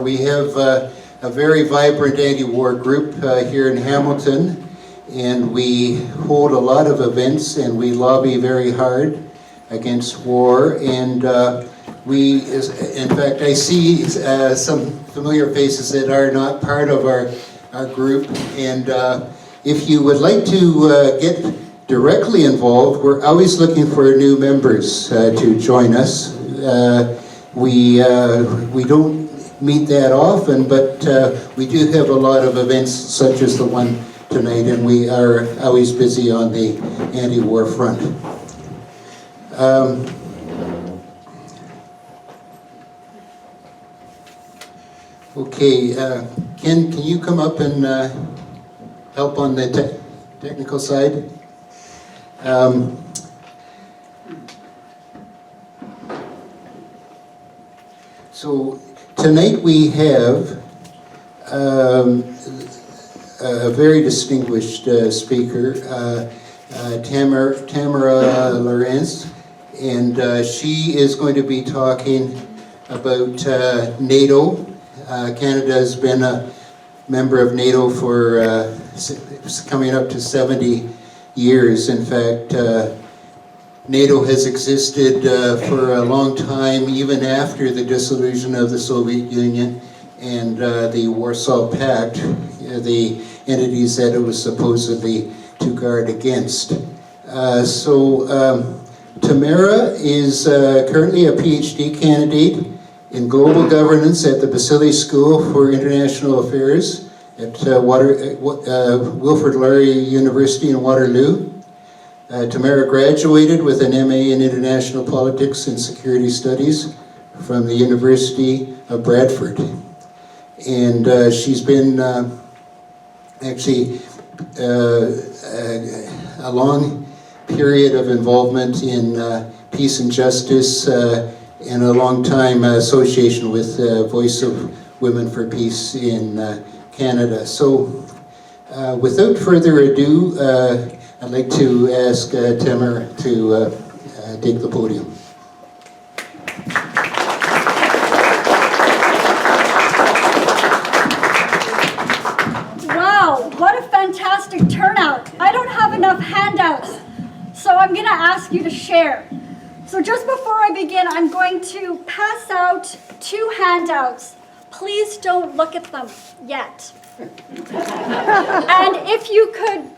We have a very vibrant anti-war group here in Hamilton, and we hold a lot of events and we lobby very hard against war. And in fact, I see some familiar faces that are not part of our group. And if you would like to get directly involved, we're always looking for new members to join us. We don't meet that often, but we do have a lot of events such as the one tonight, and we are always busy on the anti-war front. Okay, Ken, can you come up and help on the technical side? So tonight we have a very distinguished speaker, Tamara Lorincz, and she is going to be talking about NATO. Canada has been a member of NATO for coming up to 70 years. In fact, NATO has existed for a long time, even after the dissolution of the Soviet Union and the Warsaw Pact, the entities that it was supposedly to guard against. Tamara is currently a PhD candidate in global governance at the Balsillie School for International Affairs at Wilfrid Laurier University in Waterloo. Tamara graduated with an MA in International Politics and Security Studies from the University of Bradford. And she's been actually a long period of involvement in peace and justice and a long time association with Voice of Women for Peace in Canada. So without further ado, I'd like to ask Tamara to take the podium. Wow, what a fantastic turnout. I don't have enough handouts, so I'm going to ask you to share. So just before I begin, I'm going to pass out 2 handouts. Please don't look at them yet. And if you could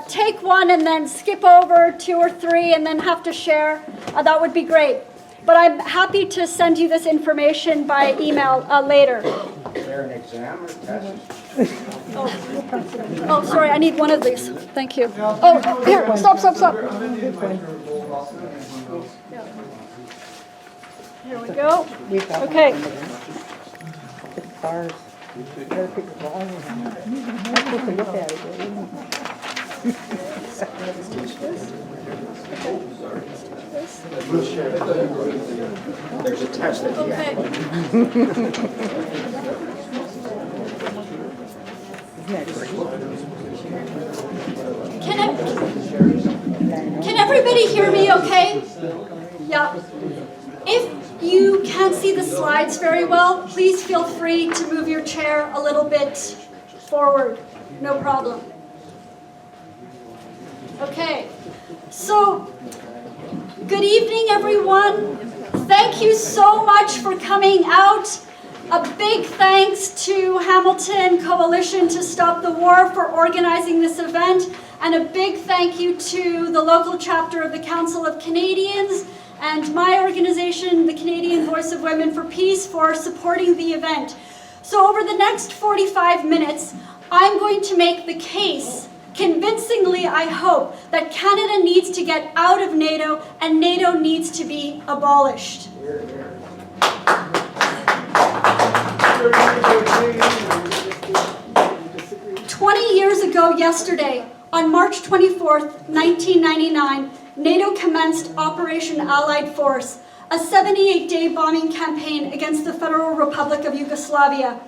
take one and then skip over 2 or 3 and then have to share, that would be great. But I'm happy to send you this information by email later. Is there an exam or test? Oh, sorry, I need one of these. Thank you. Oh, here, stop. Here we go. Okay. There's a test at the end. Can everybody hear me okay? Yeah. If you can't see the slides very well, please feel free to move your chair a little bit forward. No problem. Okay. So, good evening, everyone. Thank you so much for coming out. A big thanks to Hamilton Coalition to Stop the War for organizing this event, and a big thank you to the local chapter of the Council of Canadians and my organization, the Canadian Voice of Women for Peace, for supporting the event. So over the next 45 minutes, I'm going to make the case, convincingly I hope, that Canada needs to get out of NATO and NATO needs to be abolished. 20 years ago yesterday, on March 24th, 1999, NATO commenced Operation Allied Force, a 78-day bombing campaign against the Federal Republic of Yugoslavia.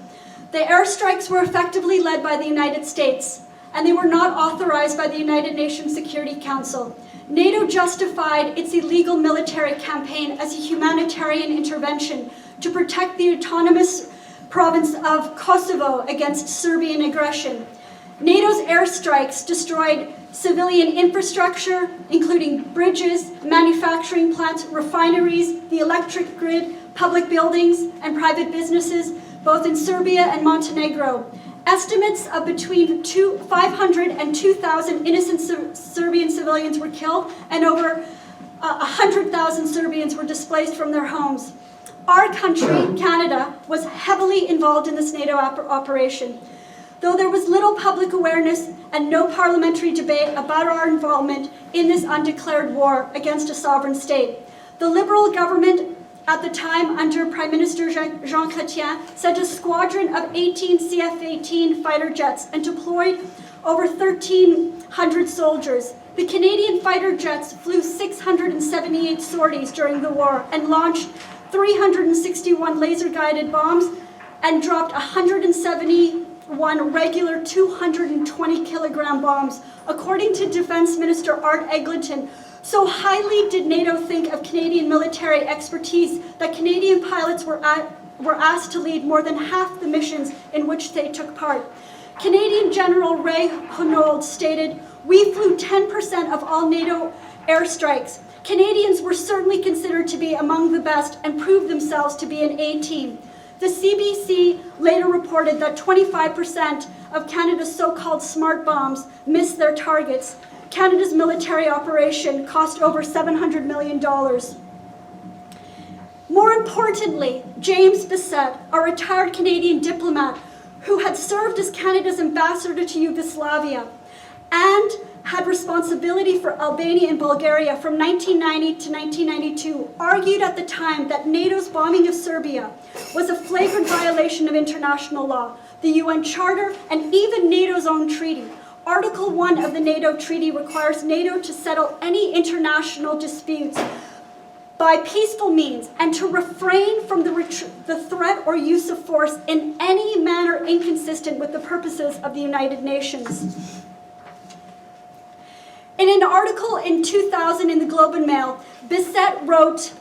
The airstrikes were effectively led by the United States, and they were not authorized by the United Nations Security Council. NATO justified its illegal military campaign as a humanitarian intervention to protect the autonomous province of Kosovo against Serbian aggression. NATO's airstrikes destroyed civilian infrastructure, including bridges, manufacturing plants, refineries, the electric grid, public buildings, and private businesses, both in Serbia and Montenegro. Estimates of between 500 and 2,000 innocent Serbian civilians were killed, and over 100,000 Serbians were displaced from their homes. Our country, Canada, was heavily involved in this NATO operation. Though there was little public awareness and no parliamentary debate about our involvement in this undeclared war against a sovereign state, the Liberal government at the time, under Prime Minister Jean Chrétien, sent a squadron of 18 CF-18 fighter jets and deployed over 1,300 soldiers. The Canadian fighter jets flew 678 sorties during the war and launched 361 laser-guided bombs and dropped 171 regular 220-kilogram bombs. According to Defense Minister Art Eglinton, so highly did NATO think of Canadian military expertise that Canadian pilots were asked to lead more than half the missions in which they took part. Canadian General Ray Honold stated, "We flew 10% of all NATO airstrikes. Canadians were certainly considered to be among the best and proved themselves to be an A team." The CBC later reported that 25% of Canada's so-called smart bombs missed their targets. Canada's military operation cost over $700 million. More importantly, James Bissett, a retired Canadian diplomat who had served as Canada's ambassador to Yugoslavia and had responsibility for Albania and Bulgaria from 1990 to 1992, argued at the time that NATO's bombing of Serbia was a flagrant violation of international law, the UN Charter, and even NATO's own treaty. Article 1 of the NATO treaty requires NATO to settle any international disputes by peaceful means and to refrain from the threat or use of force in any manner inconsistent with the purposes of the United Nations. In an article in 2000 in the Globe and Mail, Bissett wrote,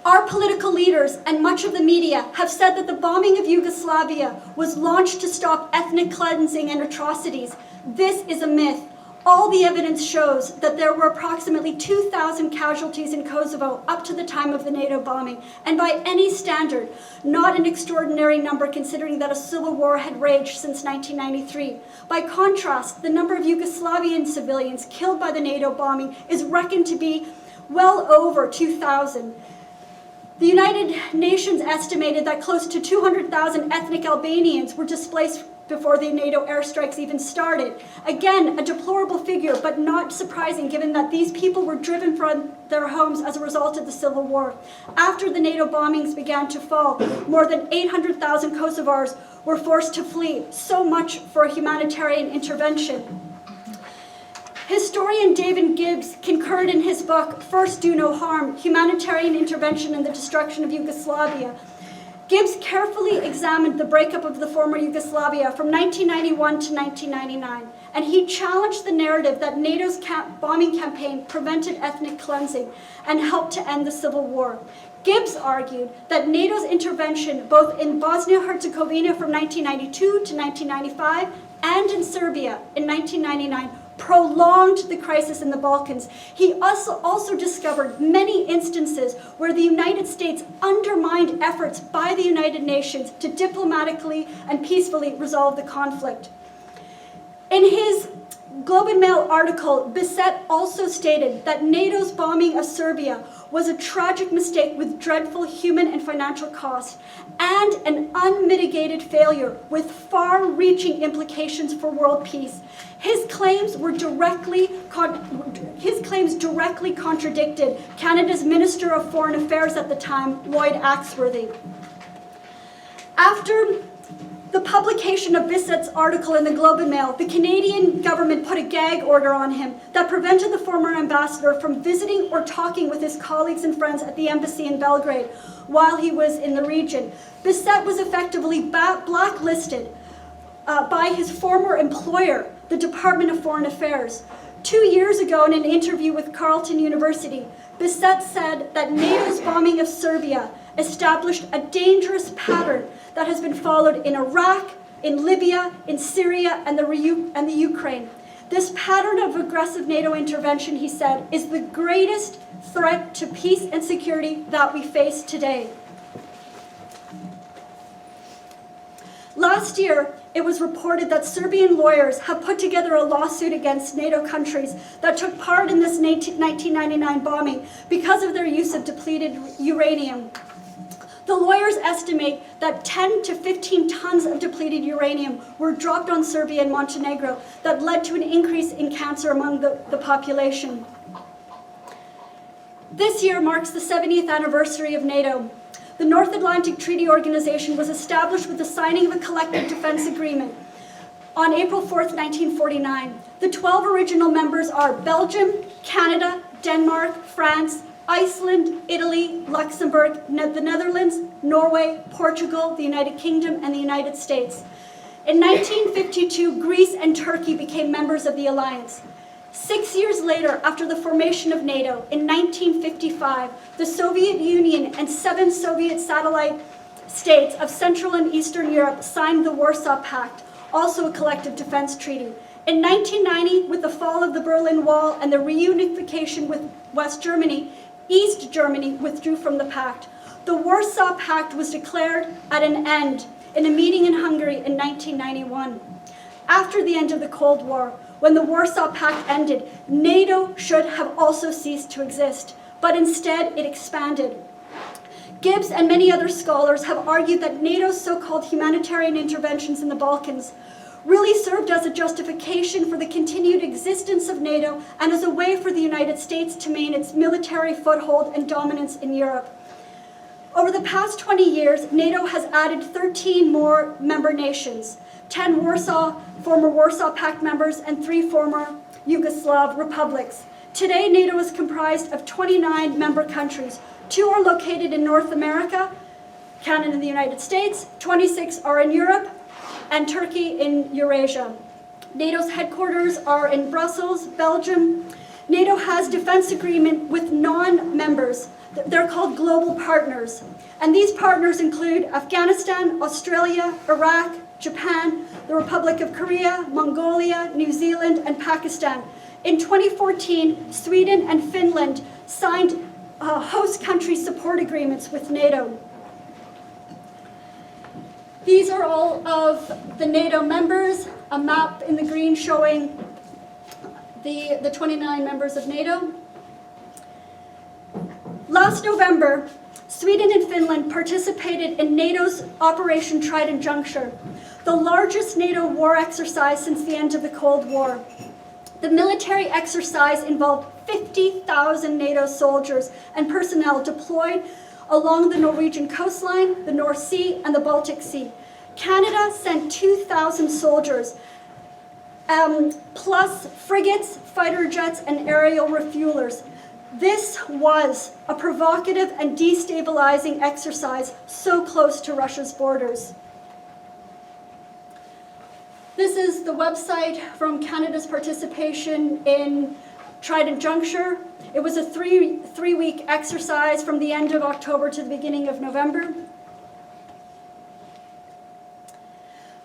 "Our political leaders and much of the media have said that the bombing of Yugoslavia was launched to stop ethnic cleansing and atrocities. This is a myth. All the evidence shows that there were approximately 2,000 casualties in Kosovo up to the time of the NATO bombing, and by any standard, not an extraordinary number considering that a civil war had raged since 1993. By contrast, the number of Yugoslavian civilians killed by the NATO bombing is reckoned to be well over 2,000. The United Nations estimated that close to 200,000 ethnic Albanians were displaced before the NATO airstrikes even started. Again, a deplorable figure, but not surprising given that these people were driven from their homes as a result of the civil war. After the NATO bombings began to fall, more than 800,000 Kosovars were forced to flee. So much for humanitarian intervention. Historian David Gibbs concurred in his book, First Do No Harm, Humanitarian Intervention in the Destruction of Yugoslavia. Gibbs carefully examined the breakup of the former Yugoslavia from 1991 to 1999, and he challenged the narrative that NATO's bombing campaign prevented ethnic cleansing and helped to end the civil war. Gibbs argued that NATO's intervention both in Bosnia-Herzegovina from 1992 to 1995 and in Serbia in 1999 prolonged the crisis in the Balkans. He also discovered many instances where the United States undermined efforts by the United Nations to diplomatically and peacefully resolve the conflict. In his Globe and Mail article, Bissett also stated that NATO's bombing of Serbia was a tragic mistake with dreadful human and financial costs, and an unmitigated failure with far-reaching implications for world peace. His claims directly contradicted Canada's Minister of Foreign Affairs at the time, Lloyd Axworthy. After the publication of Bissett's article in the Globe and Mail, the Canadian government put a gag order on him that prevented the former ambassador from visiting or talking with his colleagues and friends at the embassy in Belgrade while he was in the region. Bissett was effectively blacklisted by his former employer, the Department of Foreign Affairs. 2 years ago, in an interview with Carleton University, Bissett said that NATO's bombing of Serbia established a dangerous pattern that has been followed in Iraq, in Libya, in Syria, and the Ukraine. This pattern of aggressive NATO intervention, he said, is the greatest threat to peace and security that we face today. Last year, it was reported that Serbian lawyers have put together a lawsuit against NATO countries that took part in this 1999 bombing because of their use of depleted uranium. The lawyers estimate that 10 to 15 tons of depleted uranium were dropped on Serbia and Montenegro that led to an increase in cancer among the population. This year marks the 70th anniversary of NATO. The North Atlantic Treaty Organization was established with the signing of a collective defense agreement on April 4th, 1949. The 12 original members are Belgium, Canada, Denmark, France, Iceland, Italy, Luxembourg, the Netherlands, Norway, Portugal, the United Kingdom, and the United States. In 1952, Greece and Turkey became members of the alliance. 6 years later, after the formation of NATO, in 1955, the Soviet Union and 7 Soviet satellite states of Central and Eastern Europe signed the Warsaw Pact, also a collective defense treaty. In 1990, with the fall of the Berlin Wall and the reunification with West Germany, East Germany withdrew from the pact. The Warsaw Pact was declared at an end in a meeting in Hungary in 1991. After the end of the Cold War, when the Warsaw Pact ended, NATO should have also ceased to exist, but instead it expanded. Gibbs and many other scholars have argued that NATO's so-called humanitarian interventions in the Balkans really served as a justification for the continued existence of NATO and as a way for the United States to maintain its military foothold and dominance in Europe. Over the past 20 years, NATO has added 13 more member nations, 10 former Warsaw Pact members, and 3 former Yugoslav republics. Today, NATO is comprised of 29 member countries. 2 are located in North America, Canada and the United States, 26 are in Europe, and Turkey in Eurasia. NATO's headquarters are in Brussels, Belgium. NATO has defense agreement with non-members. They're called global partners. And these partners include Afghanistan, Australia, Iraq, Japan, the Republic of Korea, Mongolia, New Zealand, and Pakistan. In 2014, Sweden and Finland signed host country support agreements with NATO. These are all of the NATO members, a map in the green showing the 29 members of NATO. Last November, Sweden and Finland participated in NATO's Operation Trident Juncture, the largest NATO war exercise since the end of the Cold War. The military exercise involved 50,000 NATO soldiers and personnel deployed along the Norwegian coastline, the North Sea, and the Baltic Sea. Canada sent 2,000 soldiers, plus frigates, fighter jets, and aerial refuelers. This was a provocative and destabilizing exercise so close to Russia's borders. This is the website from Canada's participation in Trident Juncture. It was a three-week exercise from the end of October to the beginning of November.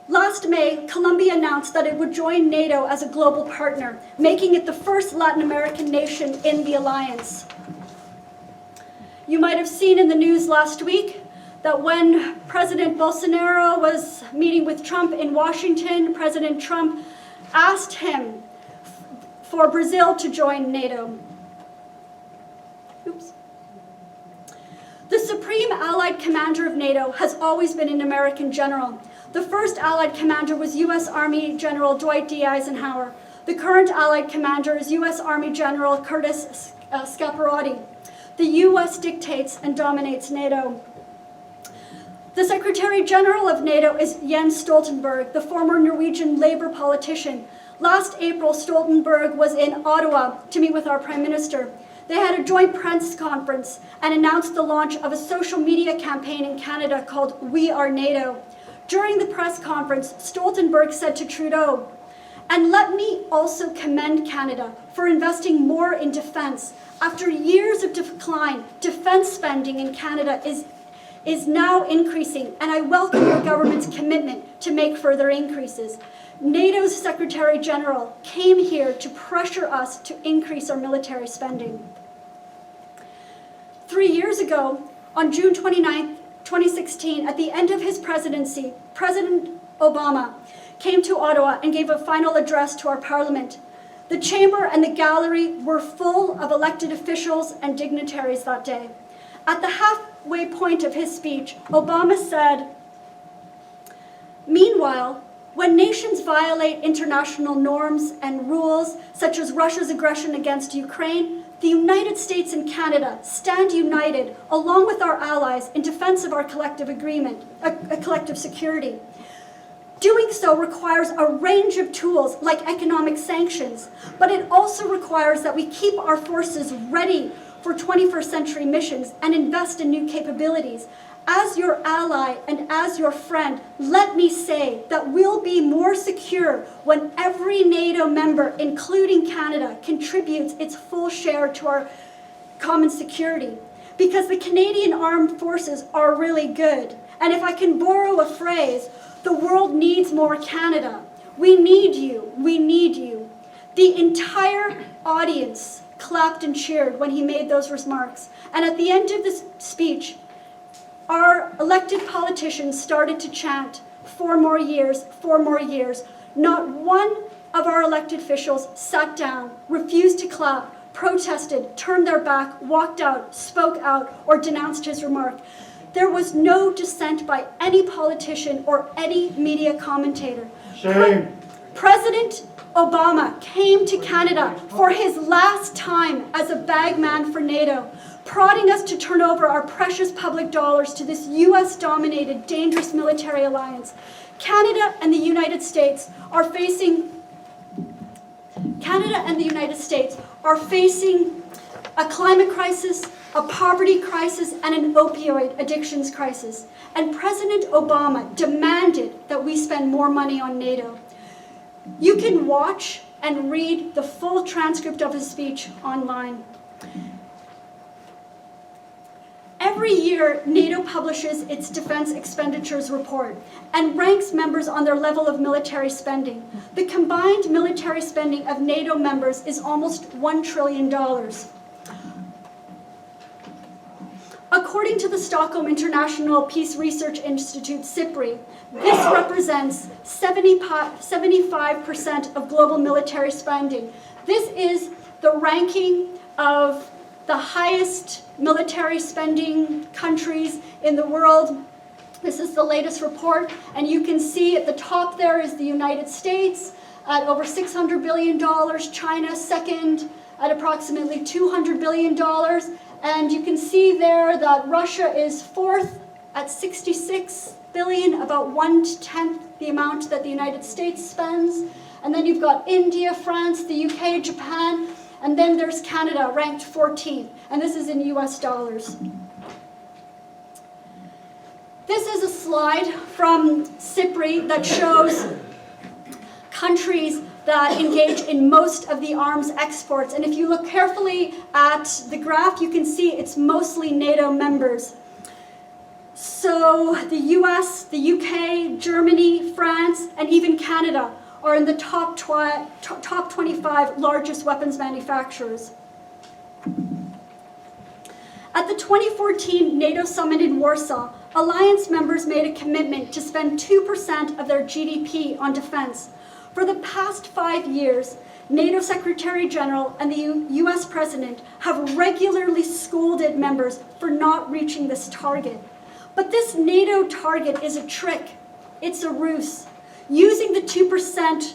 Last May, Colombia announced that it would join NATO as a global partner, making it the first Latin American nation in the alliance. You might have seen in the news last week that when President Bolsonaro was meeting with Trump in Washington, President Trump asked him for Brazil to join NATO. Oops. The Supreme Allied Commander of NATO has always been an American general. The first Allied commander was U.S. Army General Dwight D. Eisenhower. The current Allied commander is U.S. Army General Curtis Scaparotti. The U.S. dictates and dominates NATO. The Secretary General of NATO is Jens Stoltenberg, the former Norwegian Labour politician. Last April, Stoltenberg was in Ottawa to meet with our Prime Minister. They had a joint press conference and announced the launch of a social media campaign in Canada called We Are NATO. During the press conference, Stoltenberg said to Trudeau, "And let me also commend Canada for investing more in defense. After years of decline, defense spending in Canada is now increasing, and I welcome your government's commitment to make further increases. NATO's Secretary General came here to pressure us to increase our military spending. 3 years ago, on June 29, 2016, at the end of his presidency, President Obama came to Ottawa and gave a final address to our parliament. The chamber and the gallery were full of elected officials and dignitaries that day. At the halfway point of his speech, Obama said, "Meanwhile, when nations violate international norms and rules, such as Russia's aggression against Ukraine, the United States and Canada stand united, along with our allies, in defense of our collective agreement, a collective security. Doing so requires a range of tools like economic sanctions, but it also requires that we keep our forces ready for 21st century missions and invest in new capabilities. As your ally and as your friend, let me say that we'll be more secure when every NATO member, including Canada, contributes its full share to our common security. Because the Canadian Armed Forces are really good. And if I can borrow a phrase, the world needs more Canada. We need you. We need you." The entire audience clapped and cheered when he made those remarks. And at the end of the speech, our elected politicians started to chant, "4 more years, 4 more years." Not one of our elected officials sat down, refused to clap, protested, turned their back, walked out, spoke out, or denounced his remark. There was no dissent by any politician or any media commentator. Shame. President Obama came to Canada for his last time as a bagman for NATO, prodding us to turn over our precious public dollars to this US-dominated, dangerous military alliance. Canada and the United States are facing a climate crisis, a poverty crisis, and an opioid addictions crisis. And President Obama demanded that we spend more money on NATO. You can watch and read the full transcript of his speech online. Every year, NATO publishes its defense expenditures report and ranks members on their level of military spending. The combined military spending of NATO members is almost $1 trillion. According to the Stockholm International Peace Research Institute, SIPRI, this represents 75% of global military spending. This is the ranking of the highest military spending countries in the world. This is the latest report, and you can see at the top there is the United States at over $600 billion, China second at approximately $200 billion, and you can see there that Russia is fourth at $66 billion, about 1/10 the amount that the United States spends. And then you've got India, France, the UK, Japan, and then there's Canada, ranked 14th, and this is in US dollars. This is a slide from SIPRI that shows countries that engage in most of the arms exports. And if you look carefully at the graph, you can see it's mostly NATO members. So the US, the UK, Germany, France, and even Canada are in the top 25 largest weapons manufacturers. At the 2014 NATO summit in Warsaw, alliance members made a commitment to spend 2% of their GDP on defense. For the past 5 years, NATO Secretary General and the US President have regularly scolded members for not reaching this target. But this NATO target is a trick. It's a ruse. Using the 2%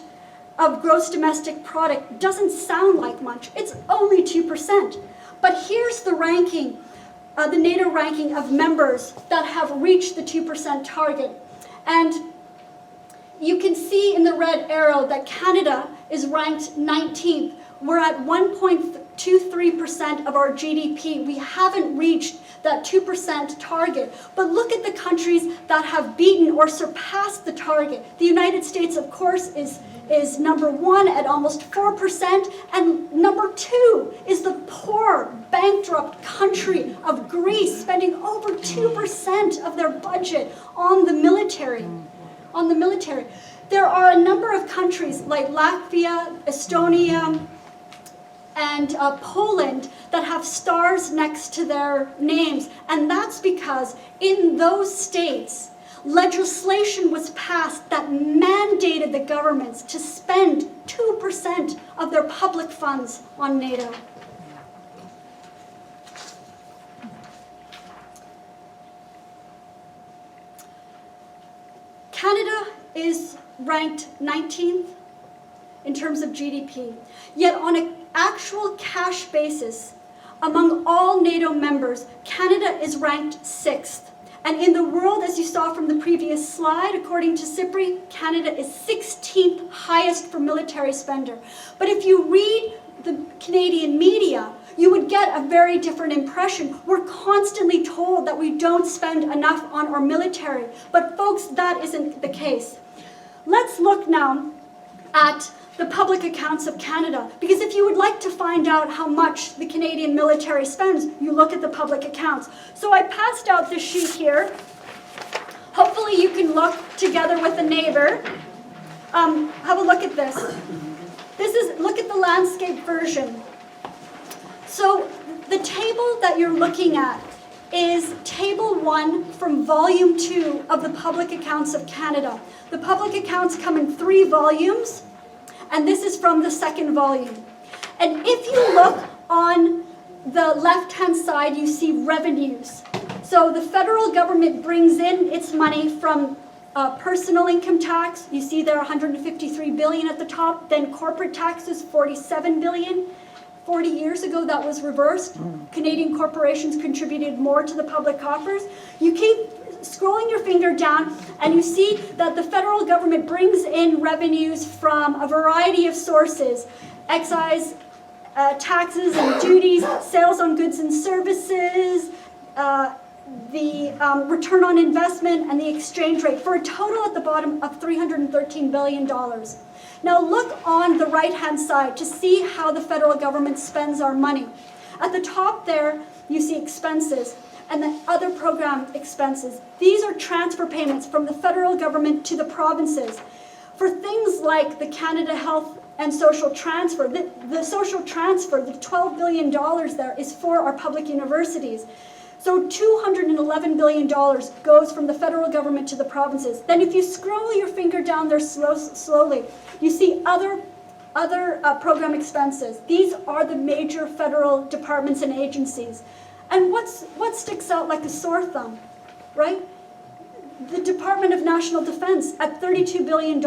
of gross domestic product doesn't sound like much. It's only 2%. But here's the ranking, the NATO ranking of members that have reached the 2% target. And you can see in the red arrow that Canada is ranked 19th. We're at 1.3 2-3% of our GDP. We haven't reached that 2% target. But look at the countries that have beaten or surpassed the target. The United States, of course, is number 1 at almost 4%, and number 2 is the poor, bankrupt country of Greece, spending over 2% of their budget on the military. There are a number of countries like Latvia, Estonia, and Poland that have stars next to their names, and that's because in those states, legislation was passed that mandated the governments to spend 2% of their public funds on NATO. Canada is ranked 19th in terms of GDP, yet on an actual cash basis, among all NATO members, Canada is ranked 6th. And in the world, as you saw from the previous slide, according to SIPRI, Canada is 16th highest for military spender. But if you read the Canadian media, you would get a very different impression. We're constantly told that we don't spend enough on our military. But folks, that isn't the case. Let's look now at the public accounts of Canada, because if you would like to find out how much the Canadian military spends, you look at the public accounts. So I passed out this sheet here. Hopefully you can look together with a neighbor. Have a look at this. Look at the landscape version. So the table that you're looking at is Table 1 from Volume 2 of the Public Accounts of Canada. The public accounts come in 3 volumes, and this is from the 2nd volume. And if you look on the left-hand side, you see revenues. So the federal government brings in its money from personal income tax. You see there 153 billion at the top. Then corporate taxes, 47 billion. 40 years ago, that was reversed. Canadian corporations contributed more to the public coffers. You keep scrolling your finger down, and you see that the federal government brings in revenues from a variety of sources: excise, taxes and duties, sales on goods and services, the return on investment, and the exchange rate, for a total at the bottom of $313 billion. Now look on the right-hand side to see how the federal government spends our money. At the top there, you see expenses and the other program expenses. These are transfer payments from the federal government to the provinces. For things like the Canada Health and Social Transfer, the social transfer, the $12 billion there is for our public universities. So $211 billion goes from the federal government to the provinces. Then if you scroll your finger down there slowly, you see other program expenses. These are the major federal departments and agencies. And what sticks out like a sore thumb, right? The Department of National Defense at $32 billion.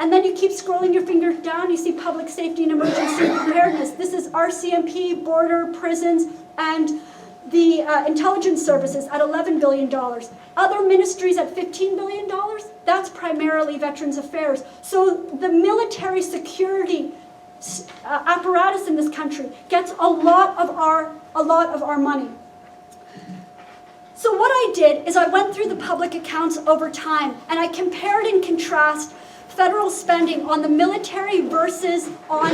And then you keep scrolling your finger down, you see public safety and emergency preparedness. This is RCMP, border, prisons, and the intelligence services at $11 billion. Other ministries at $15 billion, that's primarily Veterans Affairs. So the military security apparatus in this country gets a lot of our money. So what I did is I went through the public accounts over time, and I compared and contrasted federal spending on the military versus on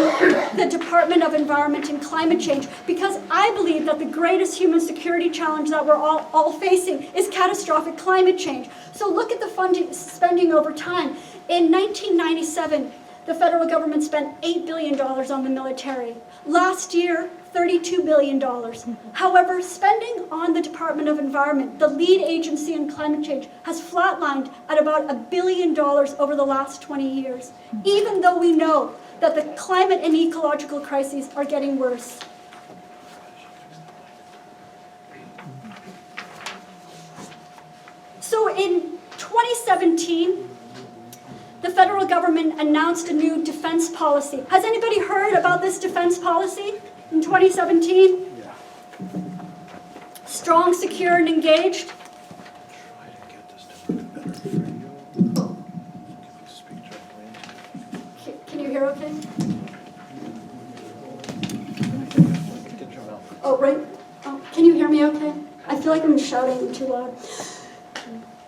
the Department of Environment and Climate Change, because I believe that the greatest human security challenge that we're all facing is catastrophic climate change. So look at the spending over time. In 1997, the federal government spent $8 billion on the military. Last year, $32 billion. However, spending on the Department of Environment, the lead agency in climate change, has flatlined at about $1 billion over the last 20 years, even though we know that the climate and ecological crises are getting worse. So in 2017, the federal government announced a new defense policy. Has anybody heard about this defense policy in 2017? Yeah. Strong, secure, and engaged. Try to get this to work better for you. Can you speak directly into it? Can you hear okay? shouting too loud.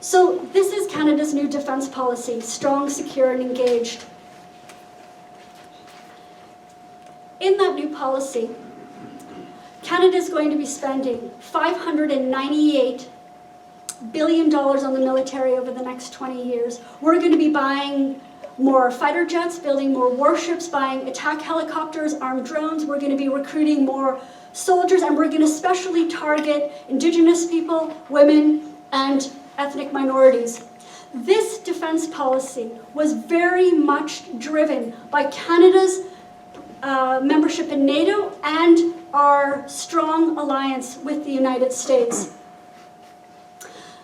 So this is Canada's new defence policy, strong, secure, and engaged. In that new policy, Canada is going to be spending $598 billion on the military over the next 20 years. We're going to be buying more fighter jets, building more warships, buying attack helicopters, armed drones. We're going to be recruiting more soldiers, and we're going to specially target Indigenous people, women, and ethnic minorities. This defense policy was very much driven by Canada's membership in NATO and our strong alliance with the United States.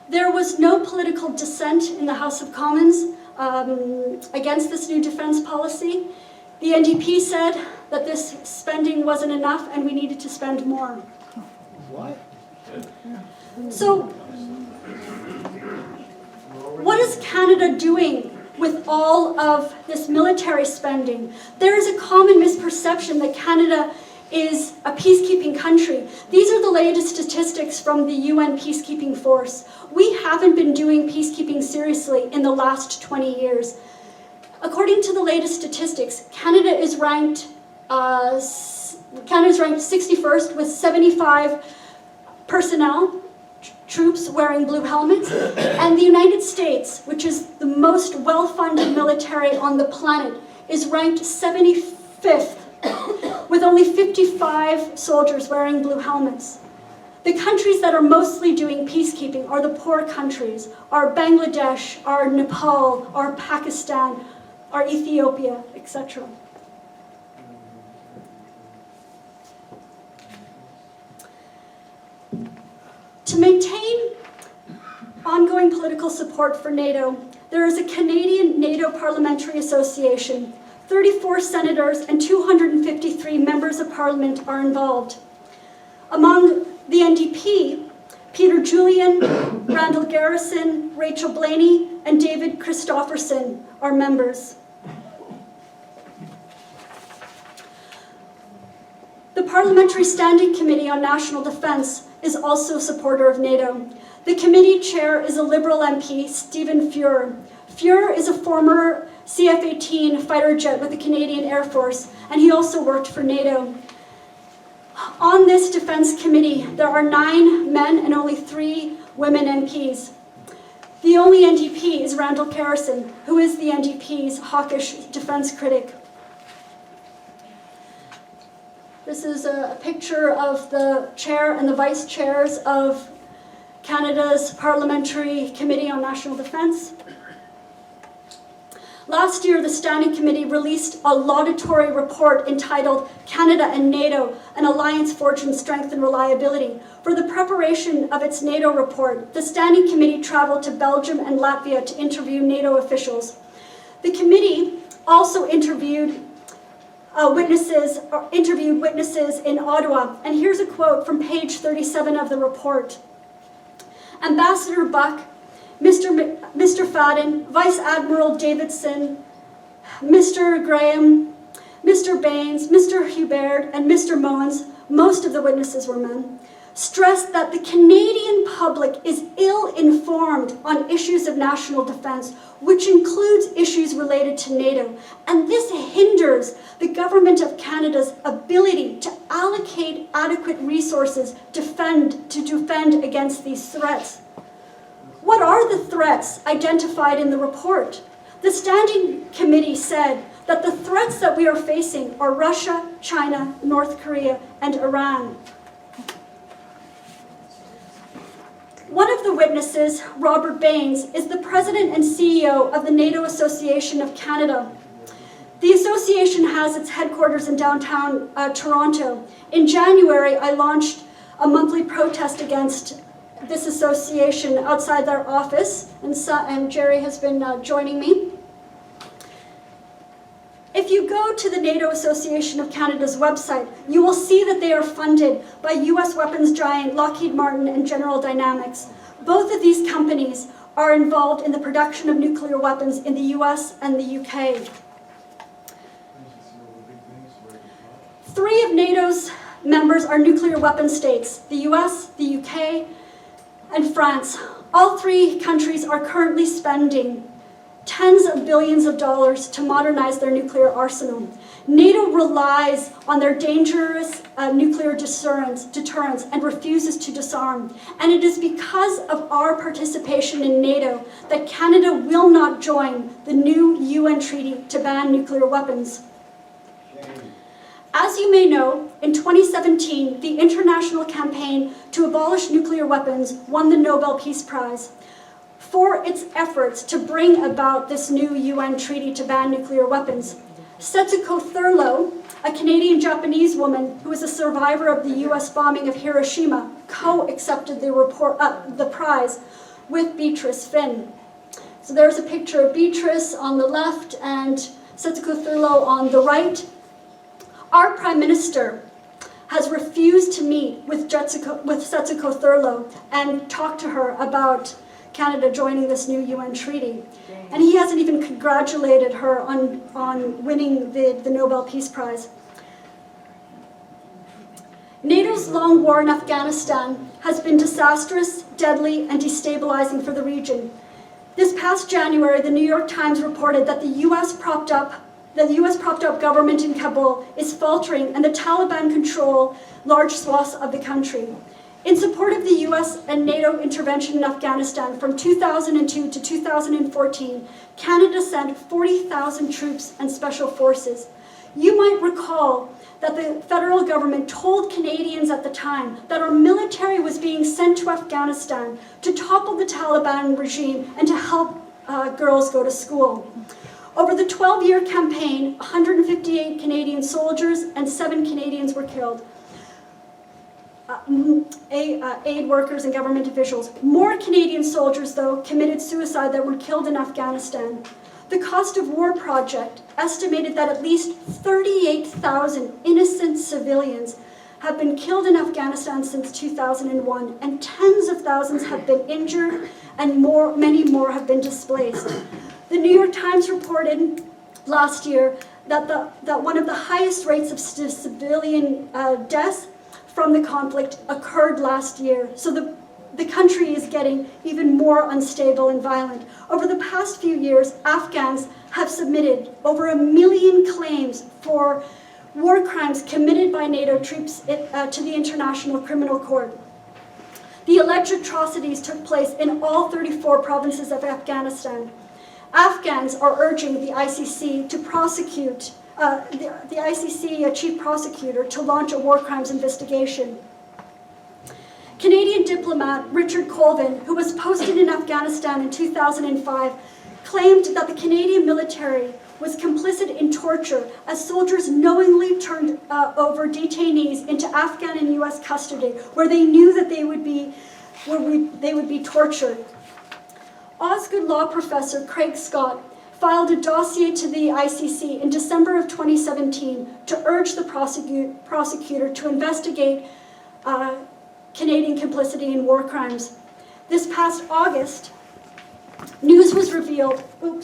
There was no political dissent in the House of Commons against this new defense policy. The NDP said that this spending wasn't enough and we needed to spend more. What? So, what is Canada doing with all of this military spending? There is a common misperception that Canada is a peacekeeping country. These are the latest statistics from the UN peacekeeping force. We haven't been doing peacekeeping seriously in the last 20 years. According to the latest statistics, Canada is ranked 61st with 75 personnel, troops wearing blue helmets, and the United States, which is the most well-funded military on the planet, is ranked 75th with only 55 soldiers wearing blue helmets. The countries that are mostly doing peacekeeping are the poor countries, are Bangladesh, are Nepal, are Pakistan, are Ethiopia, etc. To maintain ongoing political support for NATO, there is a Canadian NATO Parliamentary Association. 34 senators and 253 members of parliament are involved. Among the NDP, Peter Julian, Randall Garrison, Rachel Blaney, and David Christopherson are members. The Parliamentary Standing Committee on National Defence is also a supporter of NATO. The committee chair is a Liberal MP, Stephen Fuhr. Fuhr is a former CF-18 fighter jet with the Canadian Air Force, and he also worked for NATO. On this defense committee, there are 9 men and only 3 women MPs. The only NDP is Randall Garrison, who is the NDP's hawkish defense critic. This is a picture of the chair and the vice chairs of Canada's Parliamentary Committee on National Defence. Last year, the Standing Committee released a laudatory report entitled Canada and NATO, an Alliance Forged in Strength and Reliability. For the preparation of its NATO report, the Standing Committee traveled to Belgium and Latvia to interview NATO officials. The committee also interviewed witnesses in Ottawa, and here's a quote from page 37 of the report. Ambassador Buck, Mr. Fadden, Vice Admiral Davidson, Mr. Graham, Mr. Baines, Mr. Hubert, and Mr. Mowens, most of the witnesses were men, stressed that the Canadian public is ill-informed on issues of national defence, which includes issues related to NATO, and this hinders the Government of Canada's ability to allocate adequate resources to defend against these threats. What are the threats identified in the report? The Standing Committee said that the threats that we are facing are Russia, China, North Korea, and Iran. One of the witnesses, Robert Baines, is the president and CEO of the NATO Association of Canada. The association has its headquarters in downtown Toronto. In January, I launched a monthly protest against this association outside their office, and Jerry has been joining me. If you go to the NATO Association of Canada's website, you will see that they are funded by US weapons giant Lockheed Martin and General Dynamics. Both of these companies are involved in the production of nuclear weapons in the US and the UK. 3 of NATO's members are nuclear weapon states: the US, the UK, and France. All three countries are currently spending tens of billions of dollars to modernize their nuclear arsenal. NATO relies on their dangerous nuclear deterrence and refuses to disarm. And it is because of our participation in NATO that Canada will not join the new UN treaty to ban nuclear weapons. As you may know, in 2017, the international campaign to abolish nuclear weapons won the Nobel Peace Prize for its efforts to bring about this new UN treaty to ban nuclear weapons. Setsuko Thurlow, a Canadian-Japanese woman who is a survivor of the US bombing of Hiroshima, co-accepted the prize with Beatrice Finn. So there's a picture of Beatrice on the left and Setsuko Thurlow on the right. Our Prime Minister has refused to meet with Setsuko Thurlow and talk to her about Canada joining this new UN treaty. And he hasn't even congratulated her on winning the Nobel Peace Prize. NATO's long war in Afghanistan has been disastrous, deadly, and destabilizing for the region. This past January, the New York Times reported that the US propped up government in Kabul is faltering and the Taliban control large swaths of the country. In support of the US and NATO intervention in Afghanistan from 2002 to 2014, Canada sent 40,000 troops and special forces. You might recall that the federal government told Canadians at the time that our military was being sent to Afghanistan to topple the Taliban regime and to help girls go to school. Over the 12-year campaign, 158 Canadian soldiers and 7 Canadians were killed. Aid workers and government officials. More Canadian soldiers, though, committed suicide that were killed in Afghanistan. The Cost of War Project estimated that at least 38,000 innocent civilians have been killed in Afghanistan since 2001, and tens of thousands have been injured, and many more have been displaced. The New York Times reported last year that one of the highest rates of civilian deaths from the conflict occurred last year. So the country is getting even more unstable and violent. Over the past few years, Afghans have submitted over 1 million claims for war crimes committed by NATO troops to the International Criminal Court. The alleged atrocities took place in all 34 provinces of Afghanistan. Afghans are urging the ICC to prosecute the ICC chief prosecutor to launch a war crimes investigation. Canadian diplomat Richard Colvin, who was posted in Afghanistan in 2005, claimed that the Canadian military was complicit in torture as soldiers knowingly turned over detainees into Afghan and US custody, where they knew that they would be tortured. Osgoode law professor Craig Scott filed a dossier to the ICC in December of 2017 to urge the prosecutor to investigate Canadian complicity in war crimes. This past August, news was revealed. You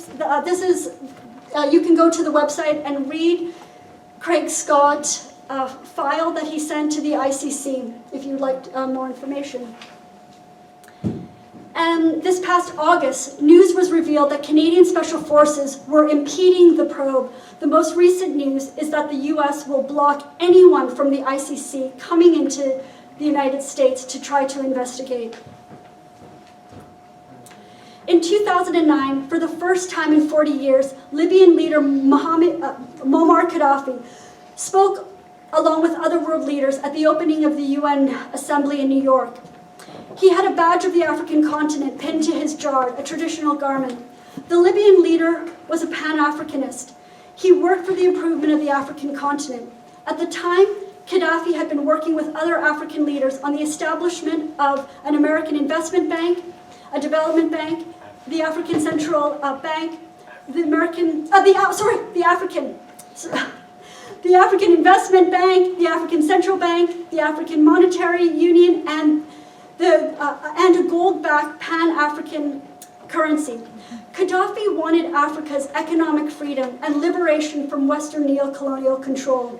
can go to the website and read Craig Scott's file that he sent to the ICC if you'd like more information. And this past August, news was revealed that Canadian Special Forces were impeding the probe. The most recent news is that the US will block anyone from the ICC coming into the United States to try to investigate. In 2009, for the first time in 40 years, Libyan leader Muammar Gaddafi spoke along with other world leaders at the opening of the UN Assembly in New York. He had a badge of the African continent pinned to his jar, a traditional garment. The Libyan leader was a Pan-Africanist. He worked for the improvement of the African continent. At the time, Gaddafi had been working with other African leaders on the establishment of an American investment bank, a development bank, the African Central Bank, the African Investment Bank, the African Central Bank, the African Monetary Union, and a gold-backed Pan-African currency. Gaddafi wanted Africa's economic freedom and liberation from Western neo-colonial control.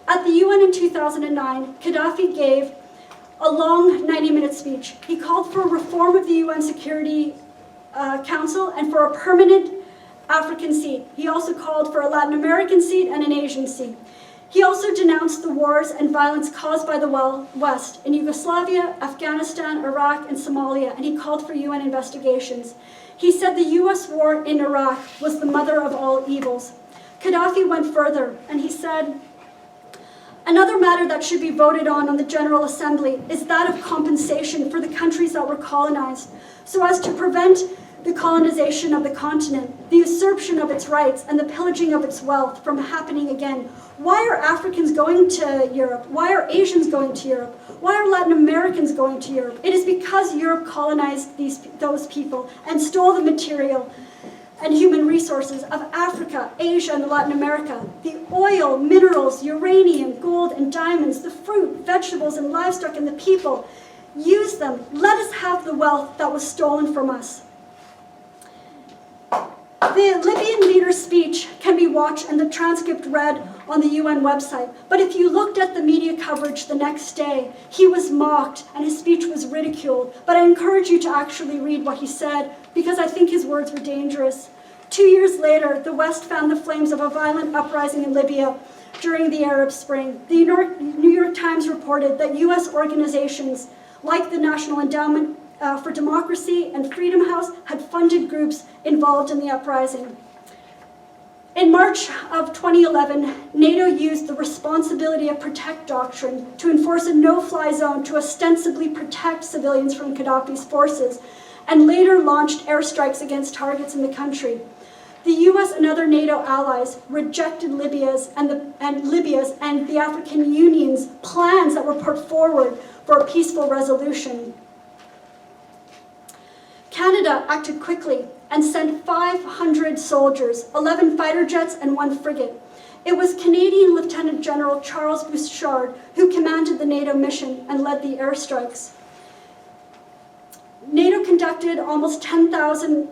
At the UN in 2009, Gaddafi gave a long 90-minute speech. He called for a reform of the UN Security Council and for a permanent African seat. He also called for a Latin American seat and an Asian seat. He also denounced the wars and violence caused by the West in Yugoslavia, Afghanistan, Iraq, and Somalia, and he called for UN investigations. He said the US war in Iraq was the mother of all evils. Gaddafi went further, and he said, another matter that should be voted on the General Assembly is that of compensation for the countries that were colonized, so as to prevent the colonization of the continent, the usurpation of its rights, and the pillaging of its wealth from happening again. Why are Africans going to Europe? Why are Asians going to Europe? Why are Latin Americans going to Europe? It is because Europe colonized those people and stole the material and human resources of Africa, Asia, and Latin America. The oil, minerals, uranium, gold, and diamonds, the fruit, vegetables, and livestock, and the people. Use them. Let us have the wealth that was stolen from us. The Libyan leader's speech can be watched and the transcript read on the UN website. But if you looked at the media coverage the next day, he was mocked and his speech was ridiculed. But I encourage you to actually read what he said because I think his words were dangerous. 2 years later, the West fanned the flames of a violent uprising in Libya during the Arab Spring. The New York Times reported that US organizations like the National Endowment for Democracy and Freedom House had funded groups involved in the uprising. In March of 2011, NATO used the responsibility of protect doctrine to enforce a no-fly zone to ostensibly protect civilians from Gaddafi's forces, and later launched airstrikes against targets in the country. The US and other NATO allies rejected Libya's and the African Union's plans that were put forward for a peaceful resolution. Canada acted quickly and sent 500 soldiers, 11 fighter jets, and 1 frigate. It was Canadian Lieutenant General Charles Bouchard who commanded the NATO mission and led the airstrikes. NATO conducted almost 10,000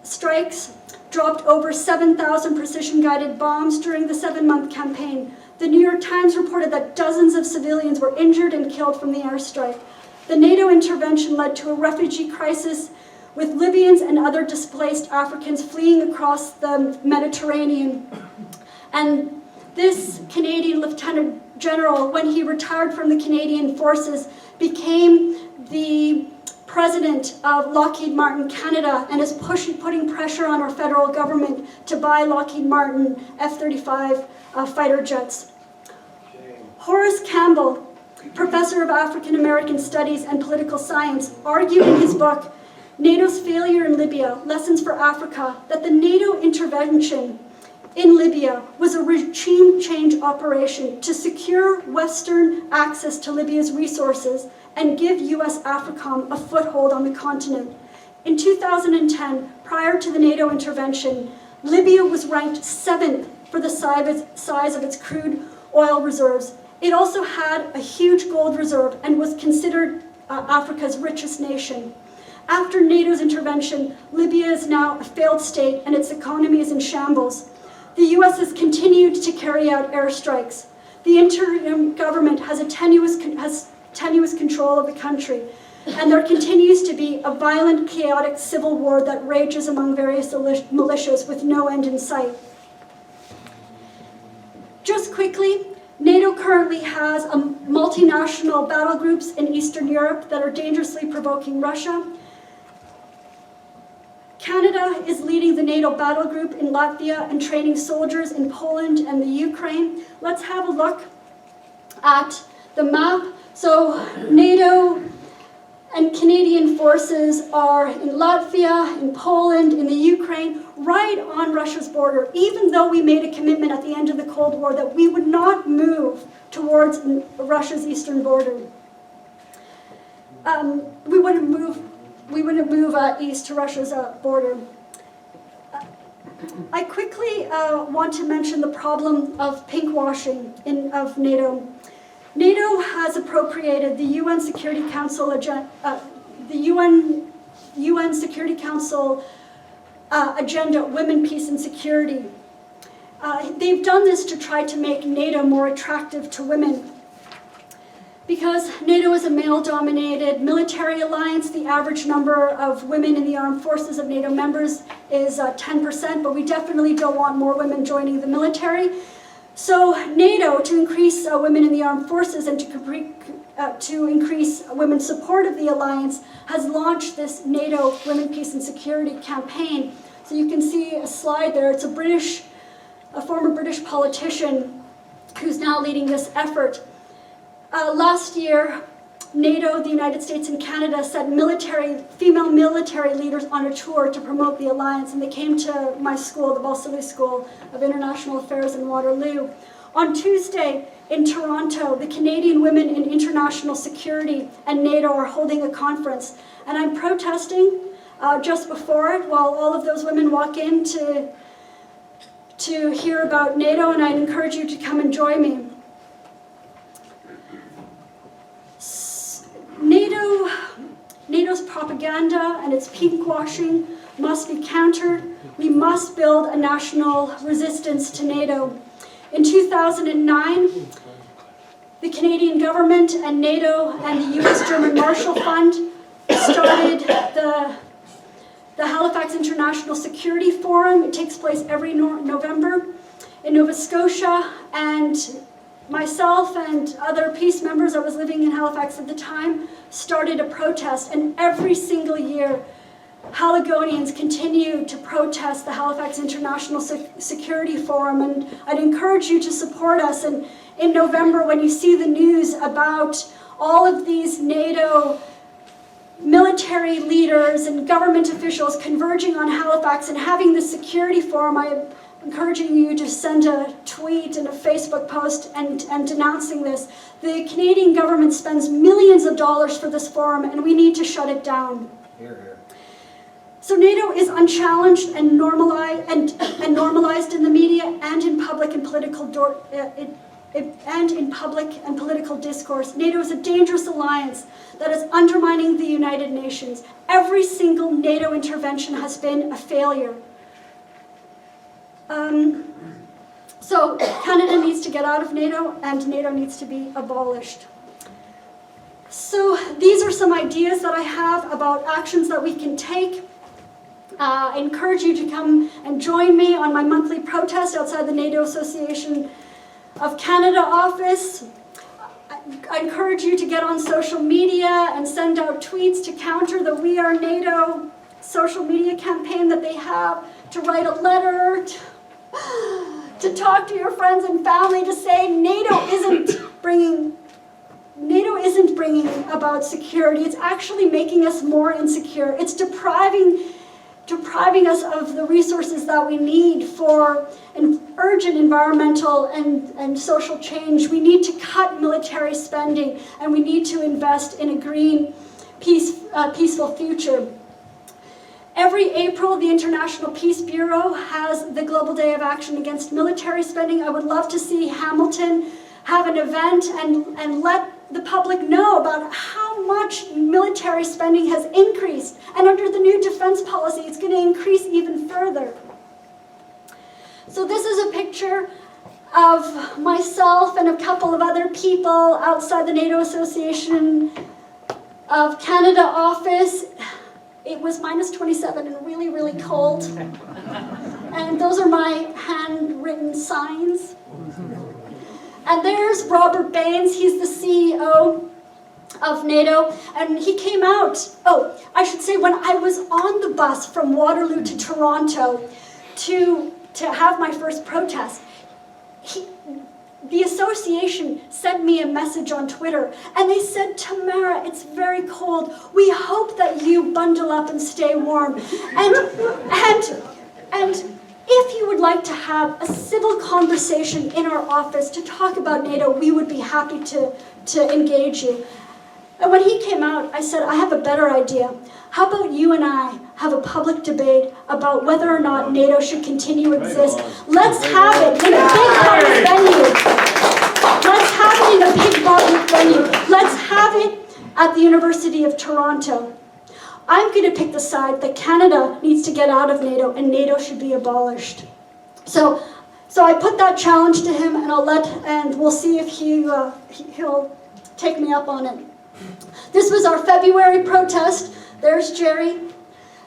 strikes, dropped over 7,000 precision-guided bombs during the 7-month campaign. The New York Times reported that dozens of civilians were injured and killed from the airstrike. The NATO intervention led to a refugee crisis with Libyans and other displaced Africans fleeing across the Mediterranean. And this Canadian Lieutenant General, when he retired from the Canadian Forces, became the president of Lockheed Martin Canada and is putting pressure on our federal government to buy Lockheed Martin F-35 fighter jets. Horace Campbell, professor of African American Studies and Political Science, argued in his book, NATO's Failure in Libya, Lessons for Africa, that the NATO intervention in Libya was a regime change operation to secure Western access to Libya's resources and give US AFRICOM a foothold on the continent. In 2010, prior to the NATO intervention, Libya was ranked 7th for the size of its crude oil reserves. It also had a huge gold reserve and was considered Africa's richest nation. After NATO's intervention, Libya is now a failed state and its economy is in shambles. The US has continued to carry out airstrikes. The interim government has tenuous control of the country, and there continues to be a violent, chaotic civil war that rages among various militias with no end in sight. Just quickly, NATO currently has multinational battle groups in Eastern Europe that are dangerously provoking Russia. Canada is leading the NATO battle group in Latvia and training soldiers in Poland and the Ukraine. Let's have a look at the map. So NATO and Canadian forces are in Latvia, in Poland, in the Ukraine, right on Russia's border, even though we made a commitment at the end of the Cold War that we would not move towards Russia's eastern border. We wouldn't move east to Russia's border. I quickly want to mention the problem of pinkwashing of NATO. NATO has appropriated the UN Security Council agenda, Women, Peace and Security. They've done this to try to make NATO more attractive to women. because NATO is a male-dominated military alliance. The average number of women in the armed forces of NATO members is 10%, but we definitely don't want more women joining the military. So NATO, to increase women in the armed forces and to increase women's support of the alliance, has launched this NATO Women, Peace and Security campaign. So you can see a slide there. It's a former British politician who's now leading this effort. Last year, NATO, the United States, and Canada sent female military leaders on a tour to promote the alliance, and they came to my school, the Balsillie School of International Affairs in Waterloo. On Tuesday in Toronto, the Canadian Women in International Security and NATO are holding a conference, and I'm protesting just before it while all of those women walk in to hear about NATO, and I'd encourage you to come and join me. NATO's propaganda and its pinkwashing must be countered. We must build a national resistance to NATO. In 2009, the Canadian government and NATO and the US-German Marshall Fund started the Halifax International Security Forum. It takes place every November in Nova Scotia, and myself and other peace members, I was living in Halifax at the time, started a protest, and every single year Haligonians continue to protest the Halifax International Security Forum, and I'd encourage you to support us. And in November, when you see the news about all of these NATO military leaders and government officials converging on Halifax and having this security forum, I'm encouraging you to send a tweet and a Facebook post and denouncing this. The Canadian government spends millions of dollars for this forum, and we need to shut it down. Here, here. So NATO is unchallenged and normalized in the media and in public and political discourse. NATO is a dangerous alliance that is undermining the United Nations. Every single NATO intervention has been a failure. So Canada needs to get out of NATO, and NATO needs to be abolished. So these are some ideas that I have about actions that we can take. I encourage you to come and join me on my monthly protest outside the NATO Association of Canada office. I encourage you to get on social media and send out tweets to counter the We Are NATO social media campaign that they have, to write a letter, to talk to your friends and family, to say NATO isn't bringing about security. It's actually making us more insecure. It's depriving us of the resources that we need for an urgent environmental and social change. We need to cut military spending, and we need to invest in a green, peaceful future. Every April, the International Peace Bureau has the Global Day of Action Against Military Spending. I would love to see Hamilton have an event and let the public know about how much military spending has increased. And under the new defense policy, it's going to increase even further. So this is a picture of myself and a couple of other people outside the NATO Association of Canada office. It was -27 and really, really cold. And those are my handwritten signs. And there's Robert Baines. He's the CEO of NATO. And he came out, I should say, when I was on the bus from Waterloo to Toronto to have my first protest, the association sent me a message on Twitter, and they said, "Tamara, it's very cold. We hope that you bundle up and stay warm. And if you would like to have a civil conversation in our office to talk about NATO, we would be happy to engage you." And when he came out, I said, "I have a better idea. How about you and I have a public debate about whether or not NATO should continue to exist? Let's have it in a big public venue. Let's have it in a big public venue. Let's have it at the University of Toronto. I'm going to pick the side that Canada needs to get out of NATO and NATO should be abolished." So I put that challenge to him, and we'll see if he'll take me up on it. This was our February protest. There's Jerry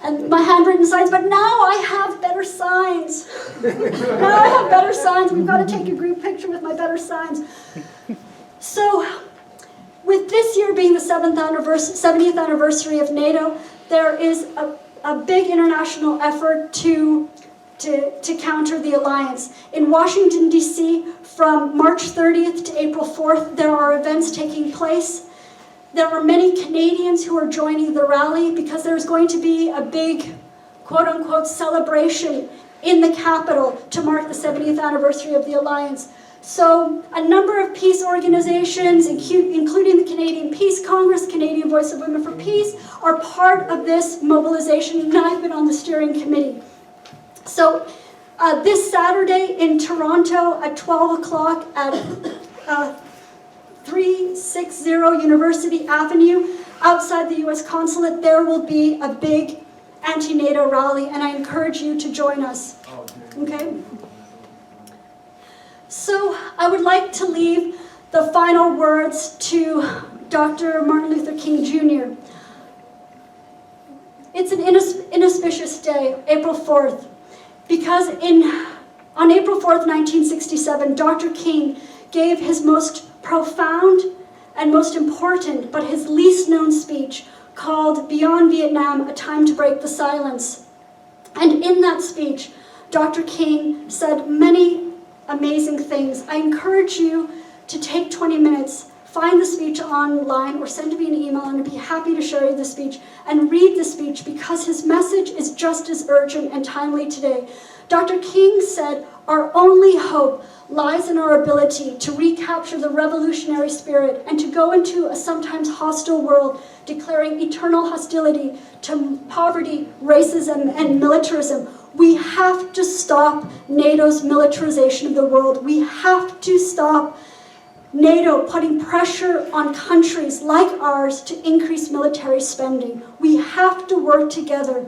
and my handwritten signs, but now I have better signs. Now I have better signs. We've got to take a group picture with my better signs. So, with this year being the 70th anniversary of NATO, there is a big international effort to counter the alliance. In Washington, D.C., from March 30th to April 4th, there are events taking place. There are many Canadians who are joining the rally because there's going to be a big, quote-unquote, celebration in the capital to mark the 70th anniversary of the alliance. So a number of peace organizations, including the Canadian Peace Congress, Canadian Voice of Women for Peace, are part of this mobilization, and I've been on the steering committee. So this Saturday in Toronto at 12 o'clock at 360 University Avenue, outside the U.S. Consulate, there will be a big anti-NATO rally, and I encourage you to join us. Okay? So I would like to leave the final words to Dr. Martin Luther King Jr. It's an inauspicious day, April 4th, because on April 4th, 1967, Dr. King gave his most profound and most important, but his least known speech called Beyond Vietnam, A Time to Break the Silence. And in that speech, Dr. King said many amazing things. I encourage you to take 20 minutes, find the speech online, or send me an email, and I'd be happy to show you the speech, and read the speech because his message is just as urgent and timely today. Dr. King said, "Our only hope lies in our ability to recapture the revolutionary spirit and to go into a sometimes hostile world, declaring eternal hostility to poverty, racism, and militarism. We have to stop NATO's militarization of the world. We have to stop NATO putting pressure on countries like ours to increase military spending. We have to work together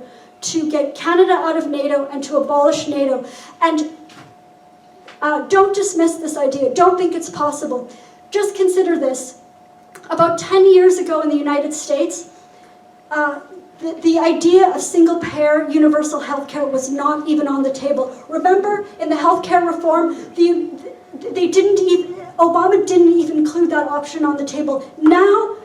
to get Canada out of NATO and to abolish NATO. And don't dismiss this idea. Don't think it's possible. Just consider this. About 10 years ago in the United States, the idea of single-payer universal health care was not even on the table. Remember, in the health care reform, Obama didn't even include that option on the table. Now,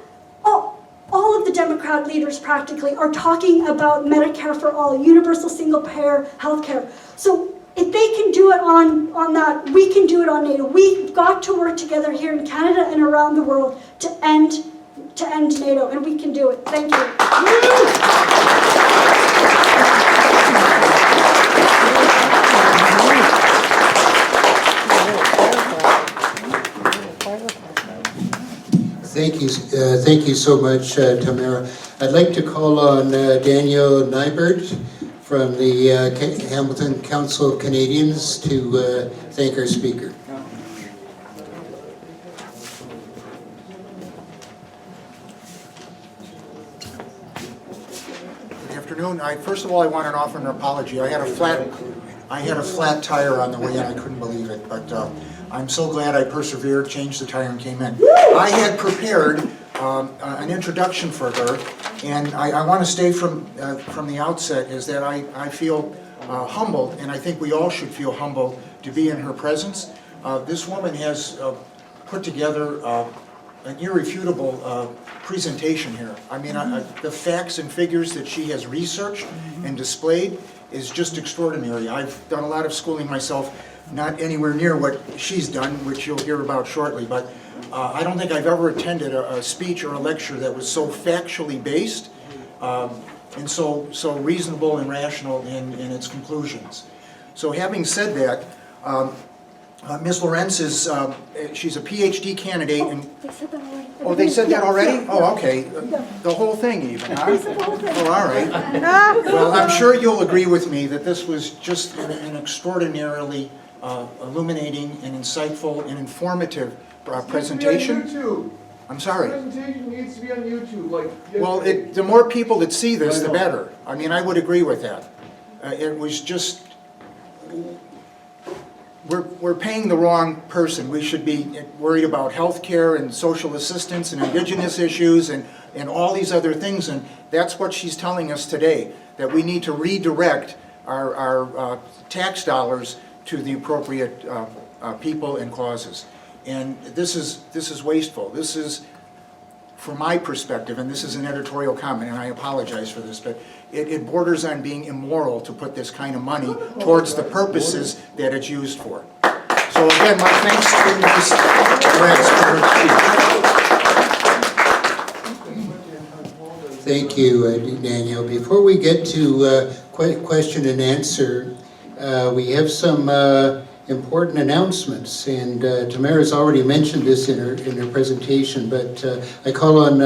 all of the Democrat leaders practically are talking about Medicare for all, universal single-payer health care. So if they can do it on that, we can do it on NATO. We've got to work together here in Canada and around the world to end NATO, and we can do it. Thank you. Thank you so much, Tamara. I'd like to call on Daniel Nybert from the Hamilton Council of Canadians to thank our speaker. Good afternoon. First of all, I want to offer an apology. I had a flat tire on the way in. I couldn't believe it, but I'm so glad I persevered, changed the tire, and came in. I had prepared an introduction for her, and I want to state from the outset is that I feel humbled, and I think we all should feel humbled to be in her presence. This woman has put together an irrefutable presentation here. I mean, the facts and figures that she has researched and displayed is just extraordinary. I've done a lot of schooling myself, not anywhere near what she's done, which you'll hear about shortly, but I don't think I've ever attended a speech or a lecture that was so factually based and so reasonable and rational in its conclusions. So having said that, Ms. Lorincz is, she's a PhD candidate in... They said that already. Oh, they said that already? Yeah. Oh, okay. The whole thing even, huh? They said the whole thing. Oh, all right. Well, I'm sure you'll agree with me that this was just an extraordinarily illuminating and insightful and informative presentation. It needs to be on YouTube. I'm sorry. The presentation needs to be on YouTube. Well, the more people that see this, the better. I mean, I would agree with that. It was just we're paying the wrong person. We should be worried about health care and social assistance and indigenous issues and all these other things. And that's what she's telling us today, that we need to redirect our tax dollars to the appropriate people and causes. And this is wasteful. This is, from my perspective, and this is an editorial comment, and I apologize for this, but it borders on being immoral to put this kind of money towards the purposes that it's used for. So again, my thanks to Ms. Lorincz for her speech. Thank you, Daniel. Before we get to question and answer, we have some important announcements, and Tamara's already mentioned this in her presentation, but I call on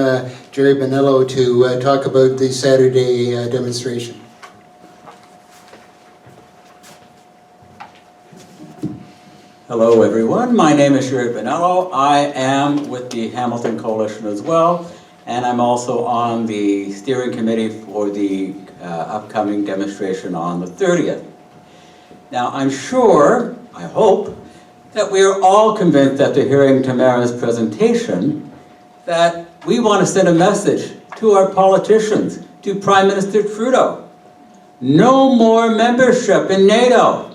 Jerry Bonello to talk about the Saturday demonstration. Hello everyone, my name is Jerry Bonello. I am with the Hamilton Coalition as well, and I'm also on the steering committee for the upcoming demonstration on the 30th. Now I'm sure, I hope, that we are all convinced after hearing Tamara's presentation that we want to send a message to our politicians, to Prime Minister Trudeau. No more membership in NATO.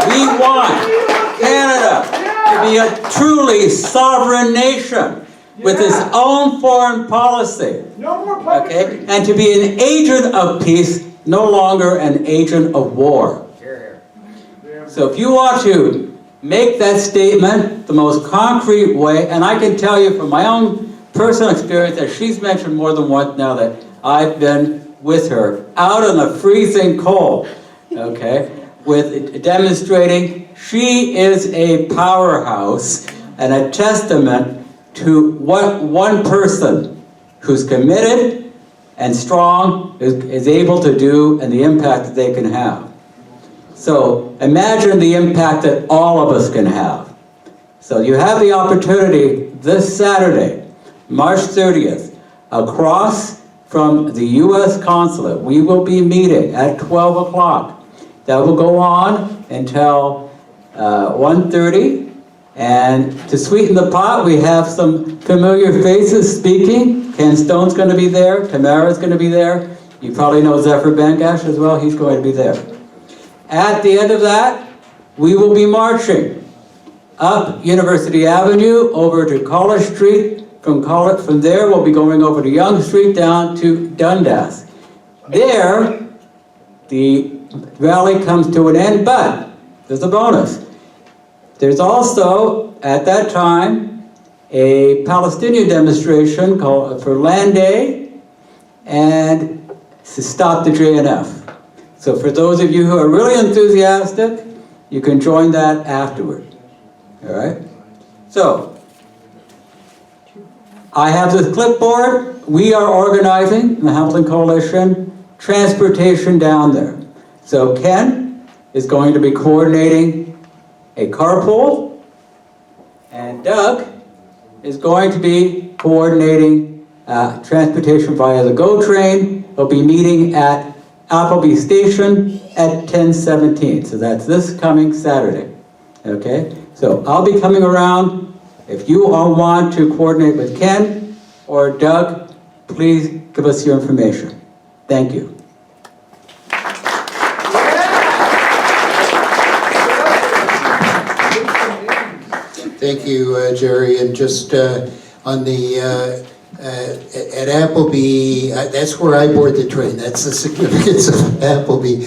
We want Canada to be a truly sovereign nation with its own foreign policy, okay? And to be an agent of peace, no longer an agent of war. So if you want to make that statement the most concrete way, and I can tell you from my own personal experience that she's mentioned more than once now that I've been with her out in the freezing cold, okay, with demonstrating. She is a powerhouse and a testament to what one person who's committed and strong is able to do and the impact that they can have. So imagine the impact that all of us can have. So you have the opportunity this Saturday, March 30th, across from the U.S. Consulate. We will be meeting at 12 o'clock. That will go on until 1:30. And to sweeten the pot, we have some familiar faces speaking. Ken Stone's going to be there. Tamara's going to be there. You probably know Zephyr Bengash as well. He's going to be there. At the end of that, we will be marching up University Avenue over to College Street. From there, we'll be going over to Yonge Street down to Dundas. There, the rally comes to an end, but there's a bonus. There's also, at that time, a Palestinian demonstration called for Land Day and to stop the JNF. So for those of you who are really enthusiastic, you can join that afterward. All right? So, I have this clipboard. We are organizing, the Hamilton Coalition, transportation down there. So Ken is going to be coordinating a carpool, and Doug is going to be coordinating transportation via the GO train. They'll be meeting at Appleby Station at 10:17. So that's this coming Saturday. Okay? So I'll be coming around. If you all want to coordinate with Ken or Doug, please give us your information. Thank you. Thank you, Jerry. And just on the at Appleby, that's where I board the train. That's the significance of Appleby.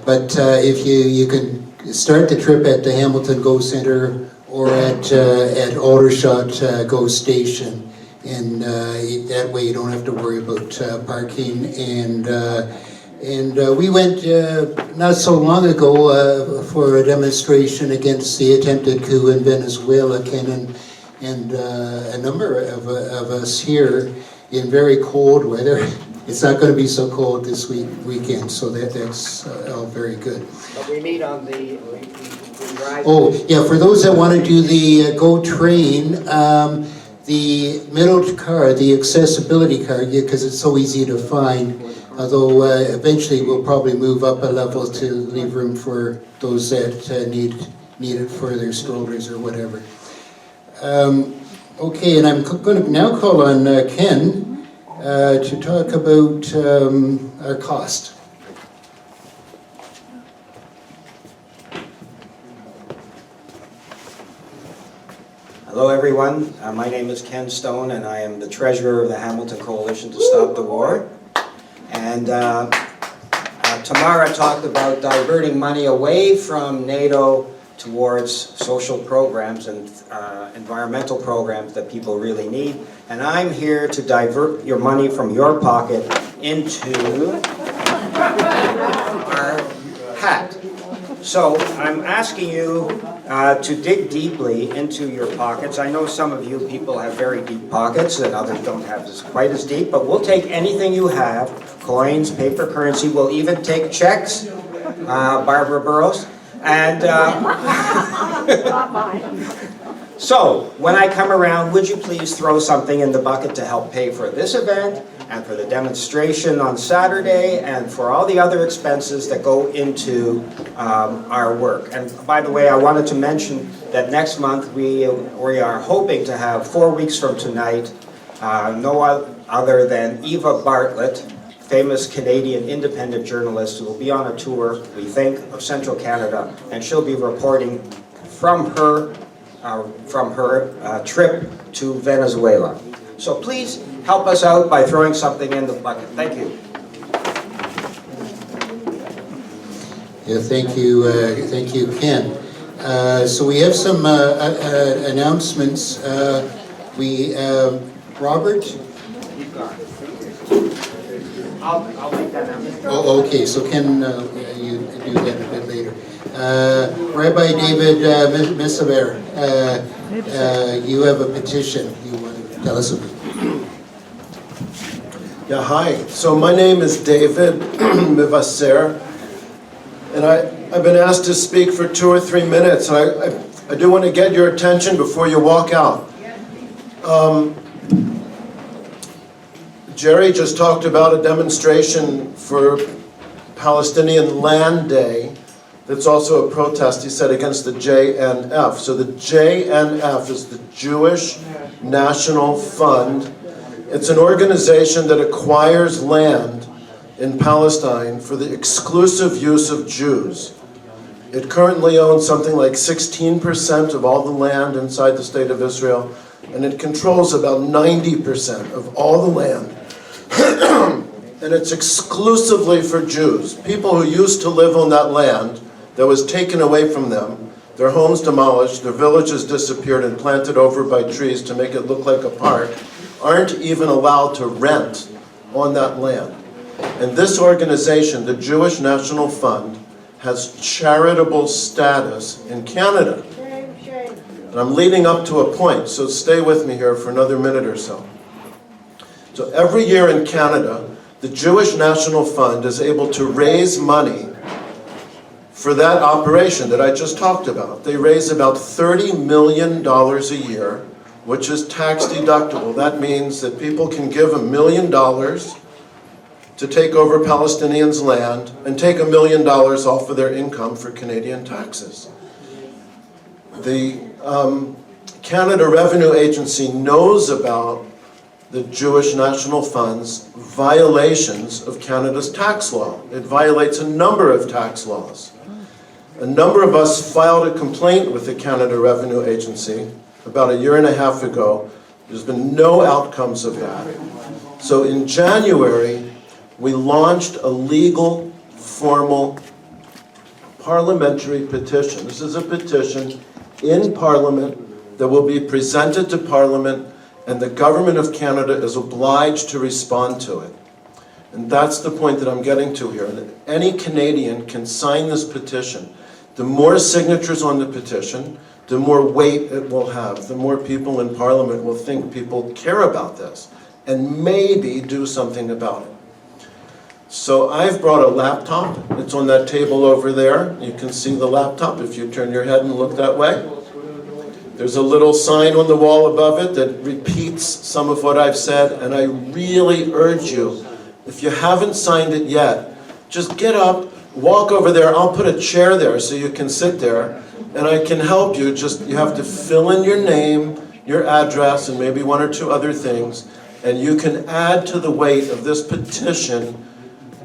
But if you can start the trip at the Hamilton GO Center or at Aldershot GO Station, and that way you don't have to worry about parking. And we went not so long ago for a demonstration against the attempted coup in Venezuela, Ken, and a number of us here in very cold weather. It's not going to be so cold this weekend, so that's all very good. But we meet on the... Oh, yeah, for those that want to do the GO train, the middle car, the accessibility car, because it's so easy to find, Although eventually we'll probably move up a level to leave room for those that need it for their strollers or whatever. Okay, and I'm going to now call on Ken to talk about our cost. Hello everyone, my name is Ken Stone and I am the treasurer of the Hamilton Coalition to Stop the War. And Tamara talked about diverting money away from NATO towards social programs and environmental programs that people really need. And I'm here to divert your money from your pocket into our hat. So I'm asking you to dig deeply into your pockets. I know some of you people have very deep pockets and others don't have quite as deep, but we'll take anything you have, coins, paper currency, we'll even take checks, Barbara Burrows. And so, when I come around, would you please throw something in the bucket to help pay for this event, and for the demonstration on Saturday, and for all the other expenses that go into our work. And by the way, I wanted to mention that next month we are hoping to have, 4 weeks from tonight, no other than Eva Bartlett, famous Canadian independent journalist who will be on a tour, we think, of Central Canada, and she'll be reporting from her trip to Venezuela. So please help us out by throwing something in the bucket. Thank you. Yeah, thank you, Ken. So we have some announcements. Robert? I'll make that announcement. Oh, okay, so Ken, you do that a bit later. Rabbi David Missaver, you have a petition you want to tell us about. Yeah, hi. So my name is David Mivaser, and I've been asked to speak for 2 or 3 minutes. And I do want to get your attention before you walk out. Jerry just talked about a demonstration for Palestinian Land Day that's also a protest, he said, against the JNF. So the JNF is the Jewish National Fund. It's an organization that acquires land in Palestine for the exclusive use of Jews. It currently owns something like 16% of all the land inside the state of Israel, and it controls about 90% of all the land. And it's exclusively for Jews, people who used to live on that land that was taken away from them, their homes demolished, their villages disappeared and planted over by trees to make it look like a park, aren't even allowed to rent on that land. And this organization, the Jewish National Fund, has charitable status in Canada. And I'm leading up to a point, so stay with me here for another minute or so. So every year in Canada, the Jewish National Fund is able to raise money for that operation that I just talked about. They raise about $30 million a year, which is tax deductible. That means that people can give $1 million to take over Palestinians' land and take $1 million off of their income for Canadian taxes. The Canada Revenue Agency knows about the Jewish National Fund's violations of Canada's tax law. It violates a number of tax laws. A number of us filed a complaint with the Canada Revenue Agency about 1.5 years ago. There's been no outcomes of that. So in January, we launched a legal, formal, parliamentary petition. This is a petition in Parliament that will be presented to Parliament, and the Government of Canada is obliged to respond to it. And that's the point that I'm getting to here. And any Canadian can sign this petition. The more signatures on the petition, the more weight it will have. The more people in Parliament will think people care about this and maybe do something about it. So I've brought a laptop. It's on that table over there. You can see the laptop if you turn your head and look that way. There's a little sign on the wall above it that repeats some of what I've said, and I really urge you If you haven't signed it yet, just get up, walk over there. I'll put a chair there so you can sit there, and I can help you. Just, you have to fill in your name, your address, and maybe one or two other things, and you can add to the weight of this petition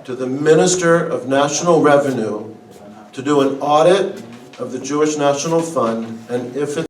to the Minister of National Revenue to do an audit of the Jewish National Fund, and if it's